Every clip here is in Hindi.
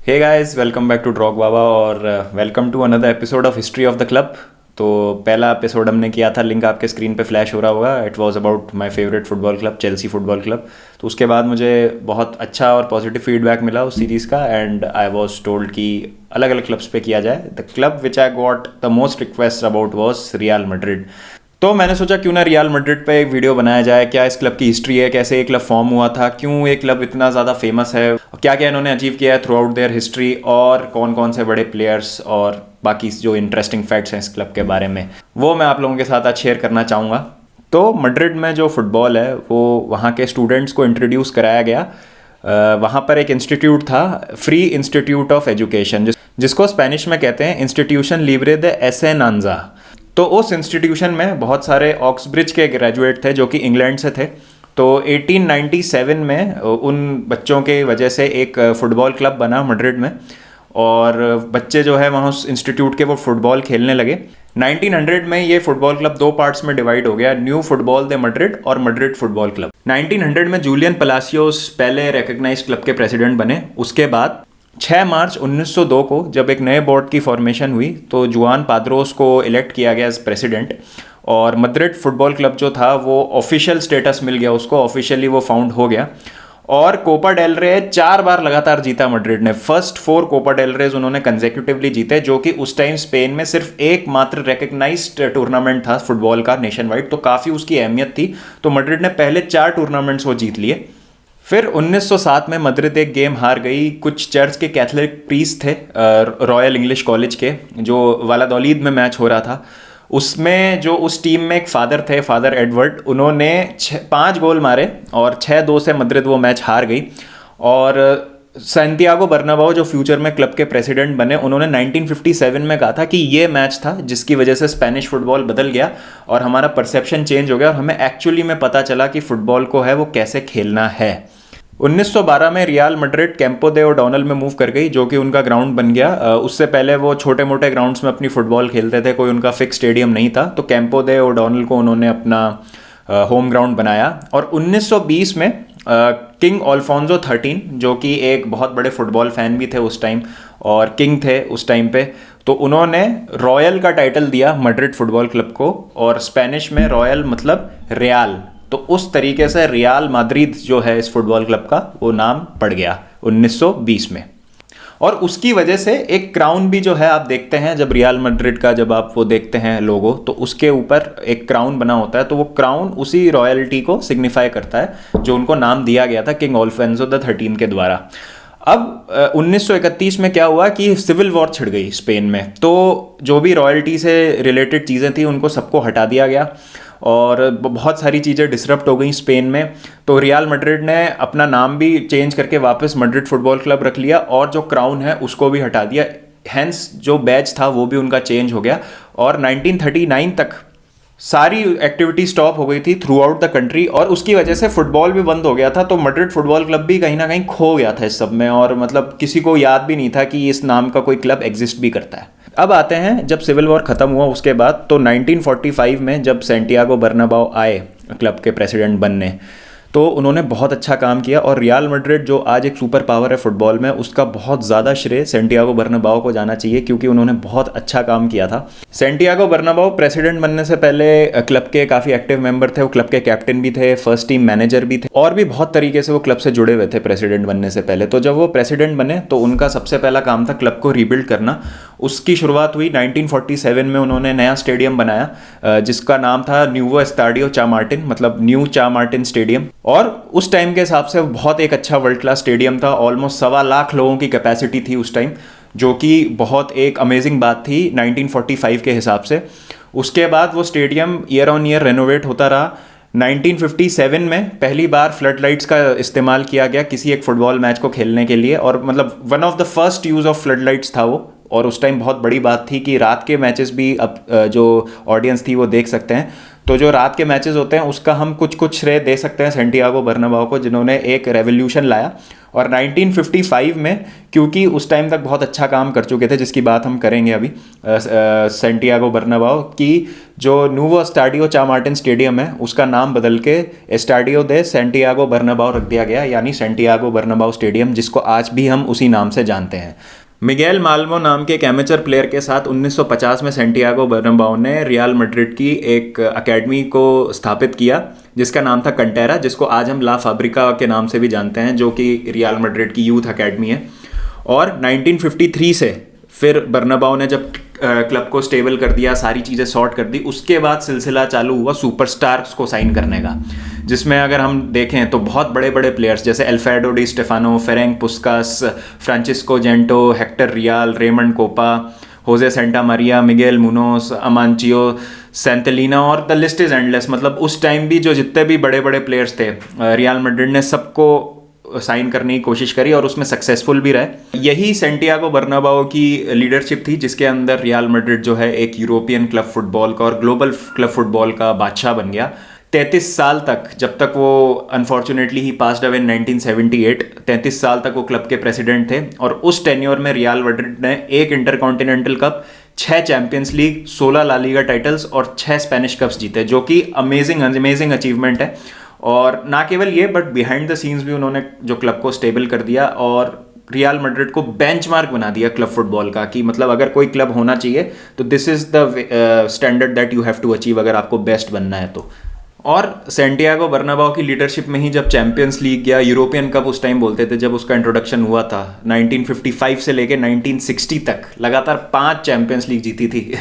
Hey guys, welcome back to ड्रॉग बाबा और welcome to another episode of history of the club. तो पहला एपिसोड हमने किया था, लिंक आपके स्क्रीन पे फ्लैश हो रहा होगा। It was about my favourite football club, Chelsea football club. तो उसके बाद मुझे बहुत अच्छा और पॉजिटिव फीडबैक मिला उस सीरीज़ का एंड आई वाज टोल्ड कि अलग अलग क्लब्स पे किया जाए। The club which I got the most request about was real Madrid. तो मैंने सोचा क्यों ना रियल मैड्रिड पे एक वीडियो बनाया जाए। क्या इस क्लब की हिस्ट्री है, कैसे ये क्लब फॉर्म हुआ था, क्यों ये क्लब इतना ज़्यादा फेमस है, क्या क्या इन्होंने अचीव किया है थ्रू आउट देयर हिस्ट्री, और कौन कौन से बड़े प्लेयर्स और बाकी जो इंटरेस्टिंग फैक्ट्स हैं इस क्लब के बारे में, वो मैं आप लोगों के साथ आज शेयर करना चाहूँगा। तो मैड्रिड में जो फुटबॉल है वो वहाँ के स्टूडेंट्स को इंट्रोड्यूस कराया गया। वहाँ पर एक इंस्टीट्यूट था, फ्री इंस्टीट्यूट ऑफ एजुकेशन, जिसको स्पेनिश में कहते हैं इंस्टीट्यूशन लिब्रे दे एसेनांजा। तो उस इंस्टीट्यूशन में बहुत सारे ऑक्सब्रिज के ग्रेजुएट थे जो कि इंग्लैंड से थे। तो 1897 में उन बच्चों के वजह से एक फुटबॉल क्लब बना मैड्रिड में, और बच्चे जो है वहाँ उस इंस्टीट्यूट के वो फुटबॉल खेलने लगे। 1900 में ये फुटबॉल क्लब दो पार्ट्स में डिवाइड हो गया, न्यू फुटबॉल दे मैड्रिड और मैड्रिड फुटबॉल क्लब। 1900 में जूलियन पलासियोस पहले रिकग्नाइज्ड क्लब के प्रेसिडेंट बने। उसके बाद 6 मार्च 1902 को जब एक नए बोर्ड की फॉर्मेशन हुई तो जुआन पाद्रोस को इलेक्ट किया गया एज प्रेसिडेंट, और मैड्रिड फुटबॉल क्लब जो था वो ऑफिशियल स्टेटस मिल गया उसको, ऑफिशियली वो फाउंड हो गया। और कोपा डेल रे 4 बार लगातार जीता मैड्रिड ने। फर्स्ट 4 कोपा डेल रेज उन्होंने कंसेक्यूटिवली जीते, जो कि उस टाइम स्पेन में सिर्फ एक मात्र रिकग्नाइज्ड टूर्नामेंट था फुटबॉल का नेशन वाइड, तो काफ़ी उसकी अहमियत थी। तो मैड्रिड ने पहले 4 टूर्नामेंट्स वो जीत लिए। फिर 1907 में मैड्रिड एक गेम हार गई। कुछ चर्च के कैथोलिक प्रीस्ट थे रॉयल इंग्लिश कॉलेज के, जो वालादोलिद में मैच हो रहा था, उसमें जो उस टीम में एक फादर थे, फादर एडवर्ड, उन्होंने 5 गोल मारे और 6-2 से मैड्रिड वो मैच हार गई। और सैंटियागो बर्नाबाओ जो फ्यूचर में क्लब के प्रेसिडेंट बने, उन्होंने 1957 में कहा था कि ये मैच था जिसकी वजह से स्पेनिश फुटबॉल बदल गया और हमारा परसेप्शन चेंज हो गया और हमें एक्चुअली में पता चला कि फुटबॉल को है वो कैसे खेलना है। 1912 में रियल मैड्रिड कैंपो दे ओडोनल में मूव कर गई, जो कि उनका ग्राउंड बन गया। उससे पहले वो छोटे मोटे ग्राउंड्स में अपनी फुटबॉल खेलते थे, कोई उनका फिक्स स्टेडियम नहीं था। तो कैंपो दे ओडोनल को उन्होंने अपना होम ग्राउंड बनाया। और 1920 में किंग अल्फोंसो 13, जो कि एक बहुत बड़े फुटबॉल फैन भी थे उस टाइम और किंग थे उस टाइम पे, तो उन्होंने रॉयल का टाइटल दिया मैड्रिड फुटबॉल क्लब को, और स्पेनिश में रॉयल मतलब रियल। तो उस तरीके से रियल मैड्रिड जो है इस फुटबॉल क्लब का वो नाम पड़ गया 1920 में। और उसकी वजह से एक क्राउन भी जो है आप देखते हैं, जब रियल मैड्रिड का जब आप वो देखते हैं लोगो, तो उसके ऊपर एक क्राउन बना होता है। तो वो क्राउन उसी रॉयल्टी को सिग्निफाई करता है जो उनको नाम दिया गया था किंग अल्फोंसो द 13 के द्वारा। अब 1931 में क्या हुआ कि सिविल वॉर छिड़ गई स्पेन में। तो जो भी रॉयल्टी से रिलेटेड चीज़ें थी उनको सबको हटा दिया गया और बहुत सारी चीज़ें डिसरप्ट हो गई स्पेन में। तो रियल मैड्रिड ने अपना नाम भी चेंज करके वापस मैड्रिड फुटबॉल क्लब रख लिया और जो क्राउन है उसको भी हटा दिया। हैंस जो बैच था वो भी उनका चेंज हो गया और 1939 तक सारी एक्टिविटी स्टॉप हो गई थी थ्रू आउट द कंट्री, और उसकी वजह से फुटबॉल भी बंद हो गया था। तो मैड्रिड फुटबॉल क्लब भी कहीं ना कहीं खो गया था इस सब में, और मतलब किसी को याद भी नहीं था कि इस नाम का कोई क्लब एग्जिस्ट भी करता है। अब आते हैं जब सिविल वॉर ख़त्म हुआ उसके बाद, तो 1945 में जब सैंटियागो बर्नाबाओ आए क्लब के प्रेसिडेंट बनने, तो उन्होंने बहुत अच्छा काम किया। और रियल मैड्रिड जो आज एक सुपर पावर है फुटबॉल में, उसका बहुत ज़्यादा श्रेय सैंटियागो बर्नाबाओ को जाना चाहिए, क्योंकि उन्होंने बहुत अच्छा काम किया था। सैंटियागो बर्नाबाओ प्रेसिडेंट बनने से पहले क्लब के काफ़ी एक्टिव मेंबर थे, वो क्लब के कैप्टन भी थे, फर्स्ट टीम मैनेजर भी थे, और भी बहुत तरीके से वो क्लब से जुड़े हुए थे प्रेसिडेंट बनने से पहले। तो जब वो प्रेसिडेंट बने तो उनका सबसे पहला काम था क्लब को रीबिल्ड करना। उसकी शुरुआत हुई 1947 में। उन्होंने नया स्टेडियम बनाया जिसका नाम था न्यूवो एस्टाडियो चामार्टिन, मतलब न्यू चामार्टिन स्टेडियम। और उस टाइम के हिसाब से बहुत एक अच्छा वर्ल्ड क्लास स्टेडियम था। ऑलमोस्ट 1.25 लाख लोगों की कैपेसिटी थी उस टाइम, जो कि बहुत एक अमेजिंग बात थी 1945 के हिसाब से। उसके बाद वो stadium year on year renovate होता रहा। 1957 में पहली बार फ्लड लाइट्स का इस्तेमाल किया गया किसी एक फुटबॉल मैच को खेलने के लिए, और मतलब one of the first use of flood lights था वो। और उस टाइम बहुत बड़ी बात थी कि रात के मैचेस भी अब जो ऑडियंस थी वो देख सकते हैं। तो जो रात के मैचेस होते हैं उसका हम कुछ कुछ श्रेय दे सकते हैं सैंटियागो बर्नाबाओ को, जिन्होंने एक रेवोल्यूशन लाया। और 1955 में, क्योंकि उस टाइम तक बहुत अच्छा काम कर चुके थे, जिसकी बात हम करेंगे अभी, सैंटियागो बर्नाबाओ की जो नूवो स्टाडियो चामार्टिन स्टेडियम है उसका नाम बदल के एस्टाडियो दे सैंटियागो बर्नाबाओ रख दिया गया, यानी सैंटियागो बर्नाबाओ स्टेडियम, जिसको आज भी हम उसी नाम से जानते हैं। मिगेल माल्मो नाम के एक एमेचर प्लेयर के साथ 1950 में सैंटियागो बर्नाबाओ ने रियल मैड्रिड की एक एकेडमी को स्थापित किया जिसका नाम था कंटेरा, जिसको आज हम ला फैब्रिका के नाम से भी जानते हैं, जो कि रियल मैड्रिड की यूथ एकेडमी है। और 1953 से फिर बर्नाबाओ ने जब क्लब को स्टेबल कर दिया, सारी चीज़ें सॉर्ट कर दी, उसके बाद सिलसिला चालू हुआ सुपरस्टार्स को साइन करने का, जिसमें अगर हम देखें तो बहुत बड़े बड़े प्लेयर्स जैसे Alfredo di Stefano, Ferenc Puskas, Francisco Gento, Hector Rial, Raymond Kopa, Jose Santamaria, Miguel Munoz, Amancio Santillana, और द लिस्ट इज एंडलेस। मतलब उस टाइम भी जो जितने भी बड़े बड़े प्लेयर्स थे रियल मैड्रिड ने सबको साइन करने की कोशिश करी और उसमें सक्सेसफुल भी रहे। यही सैंटियागो बर्नाबाओ की लीडरशिप थी जिसके अंदर रियल मैड्रिड जो है एक यूरोपियन क्लब फुटबॉल का और ग्लोबल क्लब फुटबॉल का बादशाह बन गया। 33 साल तक, जब तक वो unfortunately he passed away in 1978, 33 साल तक वो क्लब के प्रेसिडेंट थे। और उस टेन्योर में रियल मैड्रिड ने एक Intercontinental Cup, 6 Champions League, 16 La Liga titles और 6 स्पेनिश कप्स जीते, जो कि अमेजिंग अचीवमेंट है। और ना केवल ये, बट बिहाइंड द सीन्स भी उन्होंने जो क्लब को स्टेबल कर दिया और रियल मैड्रिड को बेंचमार्क बना दिया क्लब फुटबॉल का, कि मतलब अगर कोई क्लब होना चाहिए तो this is the standard that you have to achieve अगर आपको बेस्ट बनना है तो। और सैंटियागो बर्नाबाओ की लीडरशिप में ही जब चैंपियंस लीग या यूरोपियन कप उस टाइम बोलते थे, जब उसका इंट्रोडक्शन हुआ था 1955 से लेके 1960 तक लगातार 5 चैंपियंस लीग जीती थी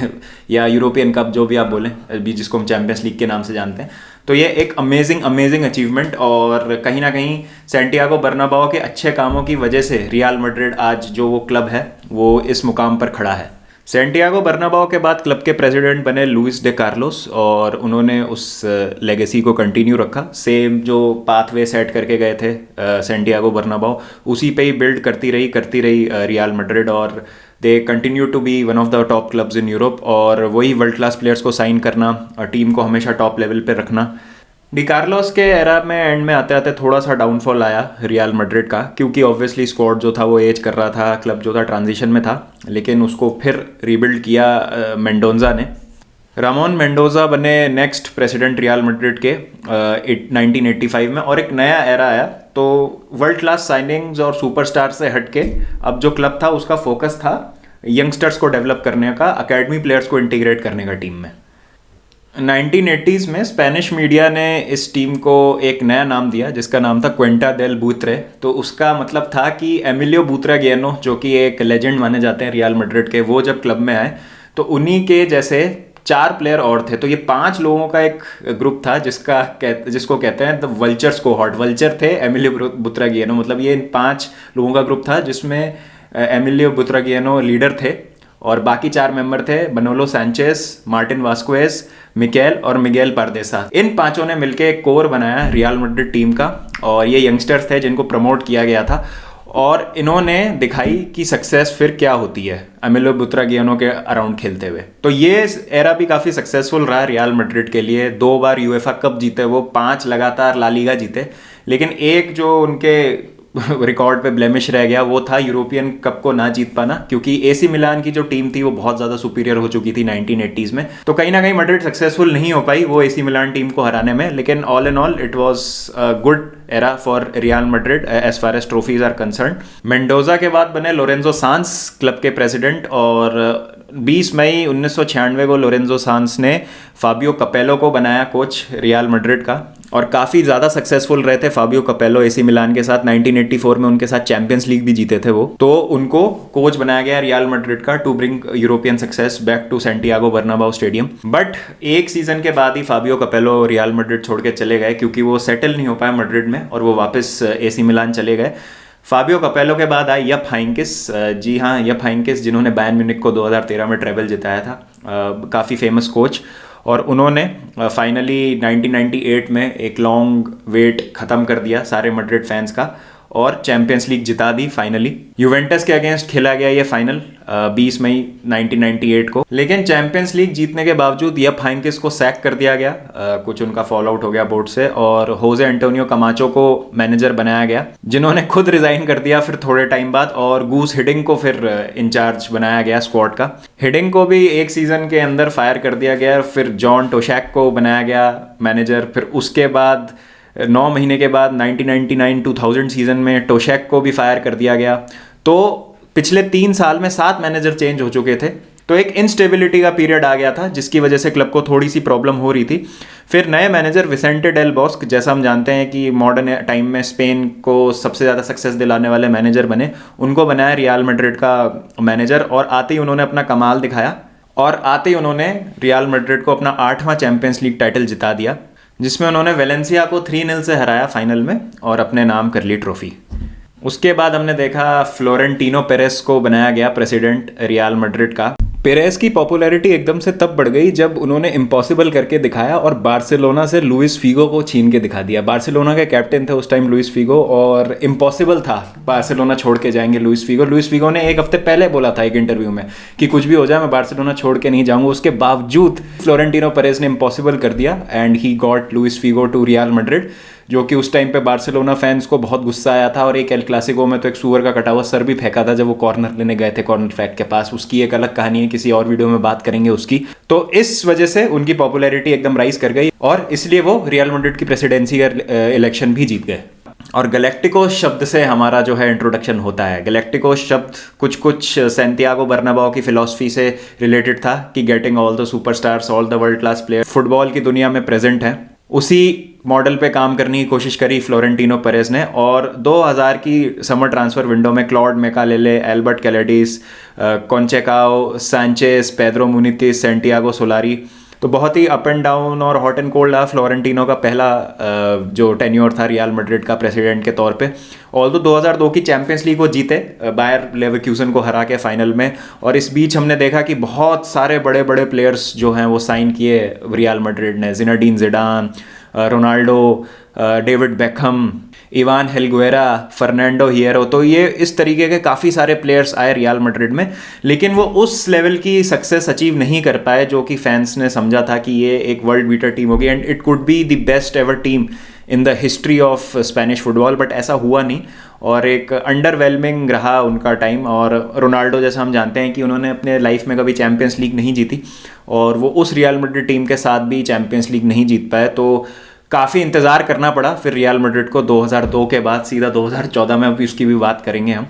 या यूरोपियन कप, जो भी आप बोलें, अभी जिसको हम चैंपियंस लीग के नाम से जानते हैं। तो ये एक अमेजिंग अचीवमेंट, और कहीं ना कहीं सैंटियागो बर्नाबाओ के अच्छे कामों की वजह से रियल मैड्रिड आज जो वो क्लब है वो इस मुकाम पर खड़ा है। सैंटियागो बर्नाबाओ के बाद क्लब के प्रेसिडेंट बने लुइस डे कार्लोस, और उन्होंने उस लेगेसी को कंटिन्यू रखा। सेम जो पाथवे सेट करके गए थे सैंटियागो बर्नाबाओ, उसी पे ही बिल्ड करती रही रियल मैड्रिड, और they continue to be one of the top clubs in Europe. और वही वर्ल्ड क्लास प्लेयर्स को साइन करना और टीम को हमेशा टॉप लेवल पे रखना। डी कार्लोस के एरा में एंड में आते आते थोड़ा सा डाउनफॉल आया रियल मैड्रिड का, क्योंकि ऑब्वियसली स्क्वाड जो था वो एज कर रहा था, क्लब जो था ट्रांजिशन में था, लेकिन उसको फिर रीबिल्ड किया मेंडोजा ने। रामोन मेंडोजा बने नेक्स्ट प्रेसिडेंट रियल मैड्रिड के 1985 में, और एक नया एरा आया। तो वर्ल्ड क्लास साइनिंग्स और सुपरस्टार से हटके अब जो क्लब था उसका फोकस था यंगस्टर्स को डेवलप करने का, अकेडमी प्लेयर्स को इंटीग्रेट करने का टीम में। 1980s में स्पेनिश मीडिया ने इस टीम को एक नया नाम दिया जिसका नाम था क्वेंटा डेल बूत्रे। तो उसका मतलब था कि एमिलियो बुत्रागिएनो, जो कि एक लेजेंड माने जाते हैं रियल मैड्रिड के, वो जब क्लब में आए तो उन्हीं के जैसे 4 प्लेयर और थे। तो ये 5 लोगों का एक ग्रुप था जिसको कहते हैं द वल्चर्स कोहॉर्ट। वल्चर थे एमिलियो बुत्रागिएनो, मतलब ये 5 लोगों का ग्रुप था जिसमें एमिलियो बुत्रागिएनो लीडर थे, और बाकी 4 मेंबर थे बनोलो सैंचेज, मार्टिन वास्कुएज, मिकेल और मिगेल पारदेसा। इन 5 ने मिलकर एक कोर बनाया रियल मैड्रिड टीम का, और ये यंगस्टर्स थे जिनको प्रमोट किया गया था, और इन्होंने दिखाई कि सक्सेस फिर क्या होती है एमिलियो बुत्रागिएनो के अराउंड खेलते हुए। तो ये एरा भी काफ़ी सक्सेसफुल रहा रियल मैड्रिड के लिए। 2 बार यूएफए कप जीते वो, 5 लगातार ला लीगा जीते, लेकिन एक जो उनके रिकॉर्ड पे ब्लेमिश रह गया वो था यूरोपियन कप को ना जीत पाना, क्योंकि एसी मिलान की जो टीम थी वो बहुत ज़्यादा सुपीरियर हो चुकी थी 1980s में। तो कहीं ना कहीं मैड्रिड सक्सेसफुल नहीं हो पाई वो एसी मिलान टीम को हराने में, लेकिन all in all it was a good era for Real Madrid as far as trophies are concerned. Mendoza के बाद बने लोरेंजो सांस क्लब के प्रेसिडेंट, और 20 मई 1996 को लोरेंजो सांस ने फाबियो कपेलो को बनाया कोच रियल मैड्रिड का, और काफ़ी ज़्यादा सक्सेसफुल रहे थे फाबियो कपेलो एसी मिलान के साथ। 1984 में उनके साथ चैंपियंस लीग भी जीते थे वो। तो उनको कोच बनाया गया रियल मैड्रिड का to bring European success back to Santiago Bernabeu stadium. But एक सीजन के बाद ही फाबियो कपेलो रियल मैड्रिड छोड़ के चले गए, क्योंकि वो सेटल नहीं हो पाए मैड्रिड में, और वो वापस एसी मिलान चले गए। फाबियो कपेलो के बाद आए यप हाइंकिस। जी हाँ, यप हाइंकिस, जिन्होंने बायर्न म्यूनिख को 2013 में ट्रेबल जिताया था, काफ़ी फेमस कोच। और उन्होंने फाइनली 1998 में एक लॉन्ग वेट ख़त्म कर दिया सारे मैड्रिड फैंस का, और चैंपियंस लीग जिता दी फाइनली। यूवेंटस के अगेंस्ट खेला गया ये फाइनल 20 मई 1998 को, लेकिन चैंपियंस लीग जीतने के बावजूद यप हाइंकिस को सैक कर दिया गया। कुछ उनका फॉल आउट हो गया बोर्ड से और होजे एंटोनियो कमाचो को मैनेजर बनाया गया, जिन्होंने खुद रिजाइन कर दिया फिर थोड़े टाइम बाद, और गूस हिडिंग को फिर इंचार्ज बनाया गया स्क्वाड का। हिडिंग को भी एक सीजन के अंदर फायर कर दिया गया, फिर जॉन टोशैक को बनाया गया मैनेजर। फिर उसके बाद 9 महीने के बाद 1999-2000 सीजन में टोशैक को भी फायर कर दिया गया। तो पिछले 3 साल में 7 मैनेजर चेंज हो चुके थे, तो एक इंस्टेबिलिटी का पीरियड आ गया था जिसकी वजह से क्लब को थोड़ी सी प्रॉब्लम हो रही थी। फिर नए मैनेजर विसेंटे डेल बॉस्क, जैसा हम जानते हैं कि मॉडर्न टाइम में स्पेन को सबसे ज़्यादा सक्सेस दिलाने वाले मैनेजर बने, उनको बनाया रियल मैड्रिड का मैनेजर। और आते ही उन्होंने अपना कमाल दिखाया और आते ही उन्होंने रियल मैड्रिड को अपना 8वां चैंपियंस लीग टाइटल जिता दिया, जिसमें उन्होंने वेलेंसिया को 3-0 से हराया फाइनल में और अपने नाम कर ली ट्रॉफी। उसके बाद हमने देखा फ्लोरेंटिनो पेरेस को बनाया गया प्रेसिडेंट रियल मैड्रिड का। पेरेस की पॉपुलैरिटी एकदम से तब बढ़ गई जब उन्होंने इम्पॉसिबल करके दिखाया और बार्सिलोना से लुइस फिगो को छीन के दिखा दिया। बार्सिलोना के कैप्टन थे उस टाइम लुइस फिगो, और इम्पॉसिबल था बार्सिलोना छोड़ के जाएंगे लुइस फिगो। लुइस फिगो ने 1 हफ्ते पहले बोला था एक इंटरव्यू में कि कुछ भी हो जाए मैं बार्सिलोना छोड़ के नहीं जाऊंगा। उसके बावजूद फ्लोरेंटिनो पेरेस ने इम्पॉसिबल कर दिया and he got Luis Figo to Real Madrid, जो कि उस टाइम पे बार्सिलोना फैंस को बहुत गुस्सा आया था। और एक एल क्लासिको में तो एक सुअर का कटा हुआ सर भी फेंका था जब वो कॉर्नर लेने गए थे कॉर्नर फ्लैग के पास। उसकी एक अलग कहानी है, किसी और वीडियो में बात करेंगे उसकी। तो इस वजह से उनकी पॉपुलैरिटी एकदम राइज कर गई और इसलिए वो रियल मैड्रिड की प्रेसिडेंसी का इलेक्शन भी जीत गए। और गैलेक्टिकोस शब्द से हमारा जो है इंट्रोडक्शन होता है। गैलेक्टिकोस शब्द कुछ सैंटियागो बर्नाबाओ की फिलॉसफी से रिलेटेड था कि getting all the superstars, all the world class player football की दुनिया में प्रेजेंट हैं। उसी मॉडल पे काम करने की कोशिश करी फ्लोरेंटिनो पेरेस ने, और 2000 की समर ट्रांसफर विंडो में Claude Makelele, Albert Celades, Conceicao, Sanchez, Pedro Munitis, Santiago Solari, तो बहुत ही अप एंड डाउन और हॉट एंड कोल्ड रहा फ्लोरेंटिनो का पहला जो टेन्योर था रियल मैड्रिड का प्रेसिडेंट के तौर पे। ऑल्दो 2002 की चैंपियंस लीग वो जीते बायर लेवरक्यूसन को हरा के फाइनल में, और इस बीच हमने देखा कि बहुत सारे बड़े बड़े प्लेयर्स जो हैं वो साइन किए रियल मैड्रिड ने। Zinedine Zidane, Ronaldo, David Beckham, Ivan Helguera, Fernando Hierro, तो ये इस तरीके के काफ़ी सारे प्लेयर्स आए रियल मैड्रिड में, लेकिन वो उस लेवल की सक्सेस अचीव नहीं कर पाए जो कि फैंस ने समझा था कि ये एक वर्ल्ड बीटर टीम होगी and it could be the best ever team in the history of Spanish football. But ऐसा हुआ नहीं और एक अंडरवेलमिंग रहा उनका टाइम। और रोनाल्डो, जैसा हम जानते हैं कि उन्होंने अपने लाइफ में कभी चैंपियंस लीग नहीं जीती और वो उस रियल मैड्रिड टीम के साथ भी चैंपियंस लीग नहीं जीत पाए, तो काफ़ी इंतज़ार करना पड़ा फिर रियल मैड्रिड को 2002 के बाद सीधा 2014 में, अभी उसकी भी बात करेंगे हम।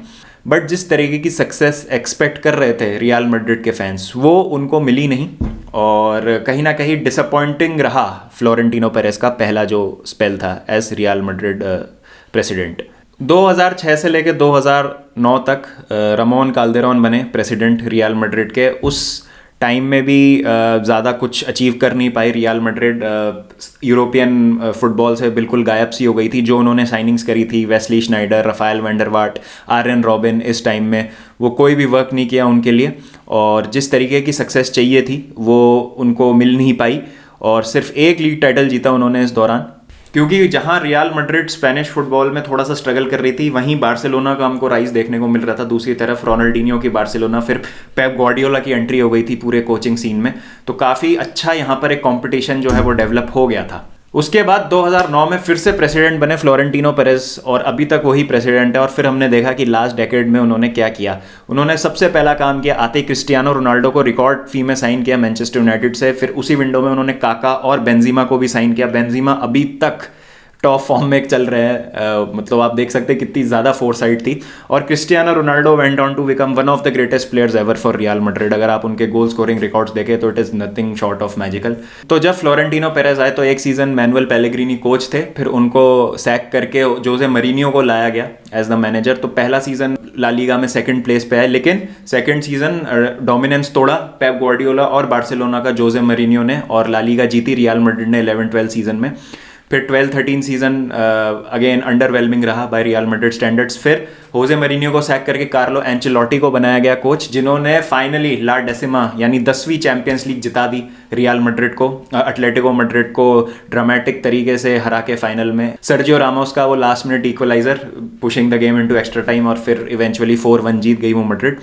बट जिस तरीके की सक्सेस एक्सपेक्ट कर रहे थे रियल मैड्रिड के फैंस, वो उनको मिली नहीं और कहीं ना कहीं डिसअपॉइंटिंग रहा फ्लोरेंटिनो पेरेस का पहला जो स्पेल था एज रियल मैड्रिड प्रेसिडेंट। 2006 से लेकर 2009 तक रामोन काल्देरोन बने प्रेसिडेंट रियल मैड्रिड के। उस टाइम में भी ज़्यादा कुछ अचीव कर नहीं पाई रियल मैड्रिड। यूरोपियन फुटबॉल से बिल्कुल गायब सी हो गई थी। जो उन्होंने साइनिंग्स करी थी, Wesley Sneijder, Rafael van der Vaart, Arjen Robben, इस टाइम में वो कोई भी वर्क नहीं किया उनके लिए, और जिस तरीके की सक्सेस चाहिए थी वो उनको मिल नहीं पाई। और सिर्फ एक लीग टाइटल जीता उन्होंने इस दौरान, क्योंकि जहां रियल मैड्रिड स्पेनिश फुटबॉल में थोड़ा सा स्ट्रगल कर रही थी, वहीं बार्सिलोना का हमको राइज देखने को मिल रहा था। दूसरी तरफ रोनाल्डिनियो की बार्सिलोना, फिर पेप ग्वार्डियोला की एंट्री हो गई थी पूरे कोचिंग सीन में, तो काफ़ी अच्छा यहाँ पर एक कंपटीशन जो है वो डेवलप हो गया था। उसके बाद 2009 में फिर से प्रेसिडेंट बने फ्लोरेंटिनो पेरेस, और अभी तक वही प्रेसिडेंट है। और फिर हमने देखा कि लास्ट डेकेड में उन्होंने क्या किया। उन्होंने सबसे पहला काम किया, आते क्रिस्टियानो रोनाल्डो को रिकॉर्ड फी में साइन किया मैनचेस्टर यूनाइटेड से। फिर उसी विंडो में उन्होंने काका और बेंजीमा को भी साइन किया। बेंजीमा अभी तक टॉप फॉर्म में चल रहे हैं, मतलब आप देख सकते हैं कितनी ज़्यादा फोरसाइट थी। और Cristiano Ronaldo went on to become one of the greatest players ever for Real Madrid. अगर आप उनके गोल स्कोरिंग रिकॉर्ड्स देखें तो it is nothing short of magical. तो जब फ्लोरेंटिनो पेरेस आए तो एक सीज़न मैनुअल पेलेग्रिनी कोच थे, फिर उनको सैक करके जोसे मरीनियो को लाया गया एज द मैनेजर। तो पहला सीज़न ला लीगा में सेकंड प्लेस पे आए, लेकिन सेकंड सीज़न डोमिनेंस तोड़ा पेप ग्वार्डियोला और बार्सिलोना का जोसे मरीनियो ने, और ला लीगा जीती रियल मैड्रिड ने 11-12 सीज़न में। फिर 12-13 सीजन अगेन अंडरवेलमिंग रहा बाय रियल मैड्रिड स्टैंडर्ड्स। फिर होजे मरीनियो को सैक करके कार्लो एंचेलोटी को बनाया गया कोच, जिन्होंने फाइनली ला डेसिमा यानी 10वीं चैंपियंस लीग जिता दी रियल मैड्रिड को, एटलेटिको मैड्रिड को ड्रामेटिक तरीके से हरा के फाइनल में। सर्जियो रामोस का वो last minute equaliser, pushing the game into extra time, और फिर इवेंचुअली 4-1 जीत गई वो मैड्रिड।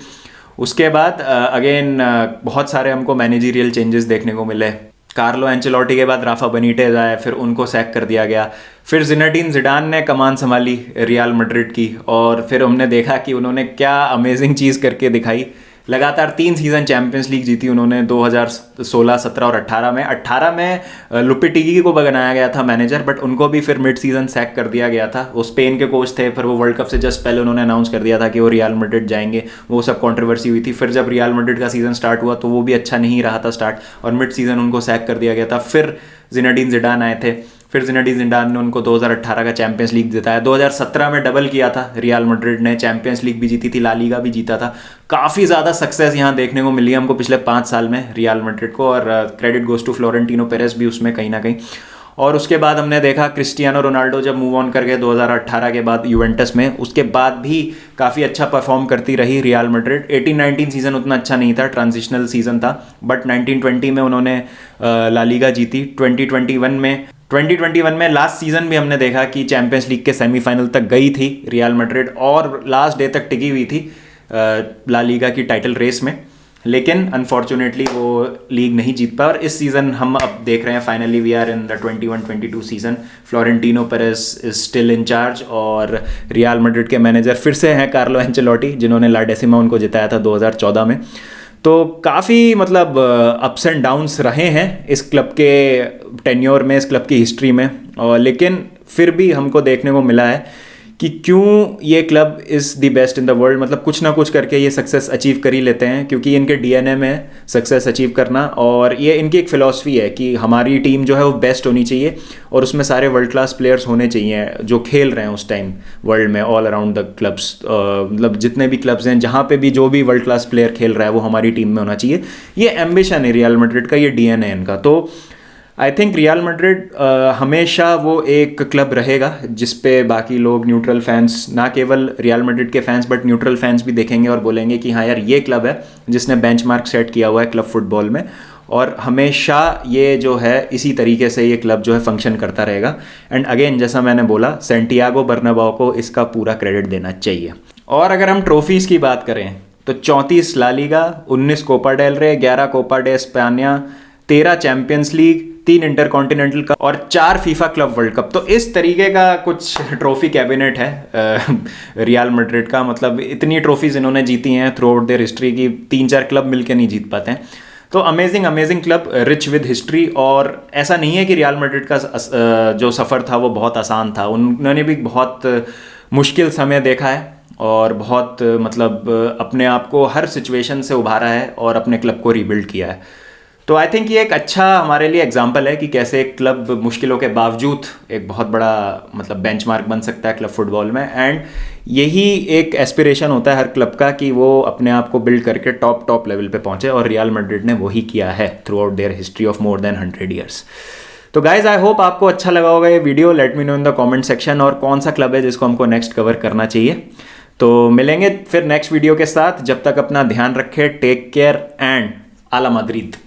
उसके बाद अगेन बहुत सारे हमको मैनेजरियल चेंजेस देखने को मिले। कार्लो एंचेलोटी के बाद राफा बेनिटेज आए, फिर उनको सैक कर दिया गया। फिर जिनेडिन जिडान ने कमान संभाली रियल मैड्रिड की, और फिर हमने देखा कि उन्होंने क्या अमेजिंग चीज़ करके दिखाई। लगातार 3 सीज़न चैंपियंस लीग जीती उन्होंने 2016, 17 और 18 में। 18 में लुपिटिगी को बनाया गया था मैनेजर, बट उनको भी फिर मिड सीज़न सैक कर दिया गया था। वो स्पेन के कोच थे, फिर वो वर्ल्ड कप से जस्ट पहले उन्होंने अनाउंस कर दिया था कि वो रियल मैड्रिड जाएंगे, वो सब कंट्रोवर्सी हुई थी। फिर जब रियल मैड्रिड का सीज़न स्टार्ट हुआ तो वो भी अच्छा नहीं रहा था स्टार्ट, और मिड सीज़न उनको सैक कर दिया गया था। फिर जिनेडिन जिडान आए थे, फिर जिनेडिन जिडान ने उनको 2018 का चैंपियंस लीग जिताया। 2017 में डबल किया था रियल मैड्रिड ने, चैंपियंस लीग भी जीती थी, ला लीगा भी जीता था। काफ़ी ज़्यादा सक्सेस यहाँ देखने को मिली हमको पिछले 5 साल में रियल मैड्रिड को, और credit goes to Florentino Perez भी उसमें कहीं ना कहीं। और उसके बाद हमने देखा क्रिस्टियानो रोनाल्डो जब मूव ऑन कर गए 2018 के बाद यूवेंटस में, उसके बाद भी काफ़ी अच्छा परफॉर्म करती रही रियल मैड्रिड। 18-19 सीज़न उतना अच्छा नहीं था, ट्रांजिशनल सीज़न था, बट 19-20 में उन्होंने ला लीगा जीती। 2021 में लास्ट सीजन भी हमने देखा कि चैंपियंस लीग के सेमीफाइनल तक गई थी रियल मैड्रिड, और लास्ट डे तक टिकी हुई थी ला लीगा की टाइटल रेस में, लेकिन अनफॉर्चुनेटली वो लीग नहीं जीत पाया। और इस सीज़न हम अब देख रहे हैं finally we are in the 21-22 season. Florentino Perez is still in charge, और रियल मैड्रिड के मैनेजर फिर से हैं कार्लो एंचेलोटी, जिन्होंने ला डेसिमा उनको जिताया था 2014 में। तो काफ़ी मतलब अप्स एंड डाउन्स रहे हैं इस क्लब के टेन्योर में, इस क्लब की हिस्ट्री में, और लेकिन फिर भी हमको देखने को मिला है कि क्यों ये club is the best in the world. मतलब कुछ ना कुछ करके ये सक्सेस अचीव कर ही लेते हैं, क्योंकि इनके डीएनए में सक्सेस अचीव करना, और ये इनकी एक फ़िलॉसफी है कि हमारी टीम जो है वो बेस्ट होनी चाहिए, और उसमें सारे वर्ल्ड क्लास प्लेयर्स होने चाहिए जो खेल रहे हैं उस टाइम वर्ल्ड में, ऑल अराउंड द क्लब्स। मतलब जितने भी क्लब्स हैं, जहाँ पे भी जो भी वर्ल्ड क्लास प्लेयर खेल रहा है वो हमारी टीम में होना चाहिए। ये एम्बिशन है रियल मैड्रिड का, ये डीएनए है इनका। तो आई थिंक रियल मैड्रिड हमेशा वो एक क्लब रहेगा जिस पे बाकी लोग, न्यूट्रल फैंस, ना केवल रियल मैड्रिड के फैंस बट न्यूट्रल फैंस भी देखेंगे और बोलेंगे कि हाँ यार ये क्लब है जिसने बेंचमार्क सेट किया हुआ है क्लब फुटबॉल में, और हमेशा ये जो है इसी तरीके से ये क्लब जो है फंक्शन करता रहेगा। एंड अगेन जैसा मैंने बोला, सैंटियागो बर्नाबाओ को इसका पूरा क्रेडिट देना चाहिए। और अगर हम ट्रॉफीज़ की बात करें तो 34 La Liga, 19 Copa del Rey, 11 Copa de Espana, 13 Champions League, 3 Intercontinental Cup और 4 फीफा क्लब वर्ल्ड कप। तो इस तरीके का कुछ ट्रॉफी कैबिनेट है रियल मैड्रिड का। मतलब इतनी ट्रॉफीज इन्होंने जीती हैं थ्रू आउट देयर हिस्ट्री की 3-4 क्लब मिलकर नहीं जीत पाते हैं। तो amazing club, rich with history. और ऐसा नहीं है कि रियल मैड्रिड का जो सफ़र था वो बहुत आसान था, उन्होंने भी बहुत मुश्किल समय देखा है और बहुत मतलब अपने आप को हर सिचुएशन से उभारा है और अपने क्लब को रीबिल्ड किया है। तो आई थिंक ये एक अच्छा हमारे लिए एग्जाम्पल है कि कैसे एक क्लब मुश्किलों के बावजूद एक बहुत बड़ा मतलब बेंचमार्क बन सकता है क्लब फुटबॉल में। एंड यही एक एस्पिरेशन होता है हर क्लब का कि वो अपने आप को बिल्ड करके टॉप लेवल पे पहुंचे, और रियल मैड्रिड ने वही किया है through out there history of more than 100 years. तो गाइज आई होप आपको अच्छा लगा होगा ये video. Let me know in the comment section और कौन सा क्लब है जिसको हमको नेक्स्ट कवर करना चाहिए। तो मिलेंगे फिर नेक्स्ट वीडियो के साथ, जब तक अपना ध्यान रखें, टेक केयर एंड आला माद्रिद।